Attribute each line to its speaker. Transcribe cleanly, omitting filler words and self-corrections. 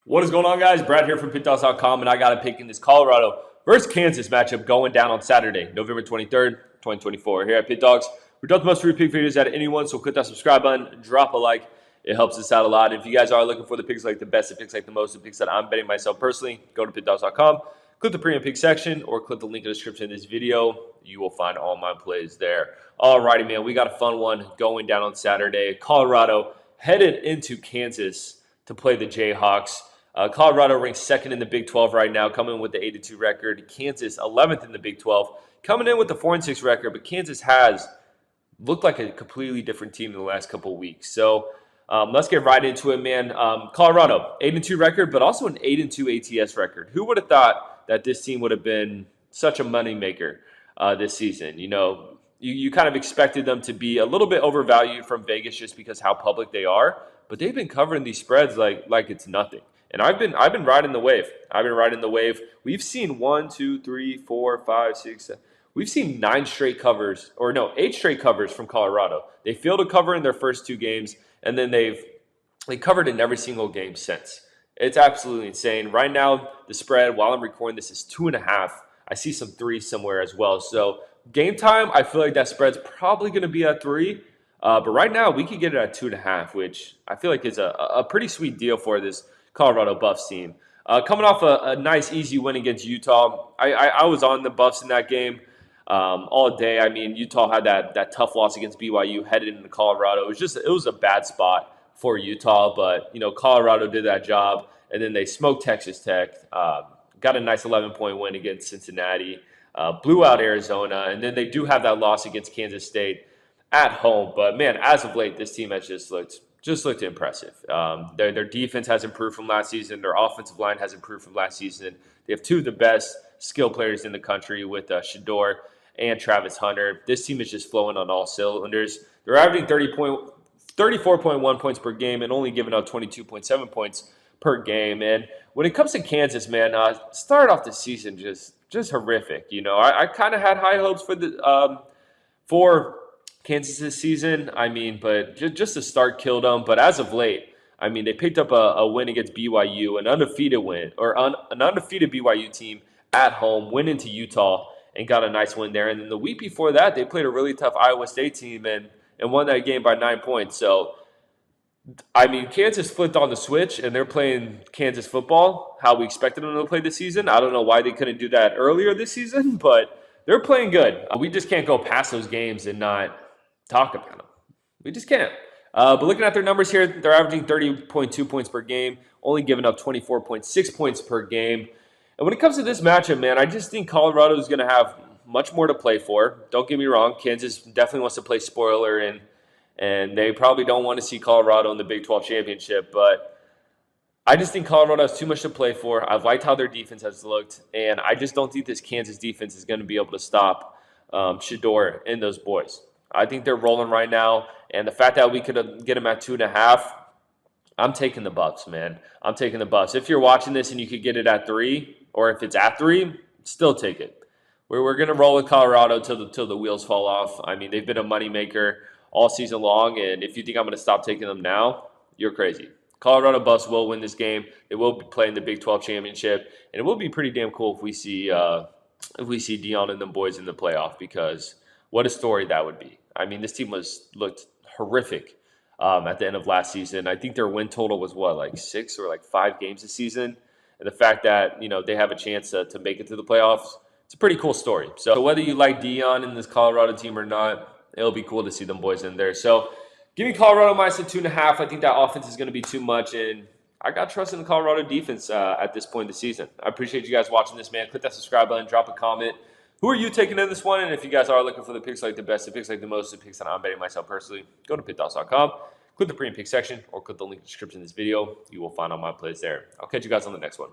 Speaker 1: What is going on, guys? Brad here from Pickdawgz.com, and I got a pick in this Colorado versus Kansas matchup going down on Saturday, November 23rd, 2024. Here at Pickdawgz, we drop the most free pick videos out of anyone, so click that subscribe button, drop a like. It helps us out a lot. And if you guys are looking for the picks like the best, the picks like the most, the picks that I'm betting myself personally, go to Pickdawgz.com, click the premium pick section, or click the link in the description of this video. You will find all my plays there. Alrighty, man, we got a fun one going down on Saturday. Colorado headed into Kansas to play the Jayhawks. Colorado ranks second in the Big 12 right now, coming in with the 8-2 record. Kansas 11th in the Big 12, coming in with the 4-6 record. But Kansas has looked like a completely different team in the last couple of weeks. So let's get right into it, man. Colorado 8-2 record, but also an 8-2 ATS record. Who would have thought that this team would have been such a moneymaker this season? You know, you kind of expected them to be a little bit overvalued from Vegas just because how public they are, but they've been covering these spreads like it's nothing. And I've been riding the wave. We've seen 1, 2, 3, 4, 5, 6, 7. We've seen 8 straight covers from Colorado. They failed to cover in their first 2 games, and then they covered in every single game since. It's absolutely insane. Right now, the spread, while I'm recording this, is 2.5. I see some 3 somewhere as well. So game time, I feel like that spread's probably going to be at 3. But right now, we could get it at 2.5, which I feel like is a pretty sweet deal for this Colorado Buffs team. Coming off a nice, easy win against Utah. I was on the Buffs in that game all day. I mean, Utah had that tough loss against BYU headed into Colorado. It was a bad spot for Utah, but, you know, Colorado did that job, and then they smoked Texas Tech, got a nice 11-point win against Cincinnati, blew out Arizona, and then they do have that loss against Kansas State at home. But, man, as of late, this team has just looked impressive. Their defense has improved from last season. Their offensive line has improved from last season. They have 2 of the best skill players in the country with Shedeur and Travis Hunter. This team is just flowing on all cylinders. They're averaging 34.1 points per game and only giving up 22.7 points per game. And when it comes to Kansas, man, started off the season just horrific. You know, I kind of had high hopes for Kansas this season. I mean, but just the start killed them. But as of late, I mean, they picked up a win against BYU, an undefeated BYU team at home, went into Utah and got a nice win there. And then the week before that, they played a really tough Iowa State team and won that game by 9 points. So, I mean, Kansas flipped on the switch, and they're playing Kansas football how we expected them to play this season. I don't know why they couldn't do that earlier this season, but they're playing good. We just can't go past those games and not talk about them. We just can't. But looking at their numbers here, they're averaging 30.2 points per game, only giving up 24.6 points per game. And when it comes to this matchup, man, I just think Colorado is going to have much more to play for. Don't get me wrong. Kansas definitely wants to play spoiler, and they probably don't want to see Colorado in the Big 12 championship. But I just think Colorado has too much to play for. I've liked how their defense has looked, and I just don't think this Kansas defense is going to be able to stop Shedeur and those boys. I think they're rolling right now, and the fact that we could get them at 2.5, I'm taking the Buffs, man. I'm taking the Buffs. If you're watching this and you could get it at 3, or if it's at 3, still take it. We're going to roll with Colorado till the wheels fall off. I mean, they've been a moneymaker all season long, and if you think I'm going to stop taking them now, you're crazy. Colorado Buffs will win this game. They will be playing the Big 12 championship, and it will be pretty damn cool if we see Deion and them boys in the playoff, because what a story that would be. I mean, this team looked horrific at the end of last season. I think their win total was like 6 or 5 games this season. And the fact that, you know, they have a chance to make it to the playoffs, it's a pretty cool story. So whether you like Deion in this Colorado team or not, it'll be cool to see them boys in there. So give me Colorado minus the 2.5. I think that offense is going to be too much, and I got trust in the Colorado defense at this point in the season. I appreciate you guys watching this, man. Click that subscribe button, drop a comment. Who are you taking in this one? And if you guys are looking for the picks like the best, the picks like the most, the picks that I'm betting myself personally, go to Pickdawgz.com, click the premium pick section, or click the link in the description of this video. You will find all my plays there. I'll catch you guys on the next one.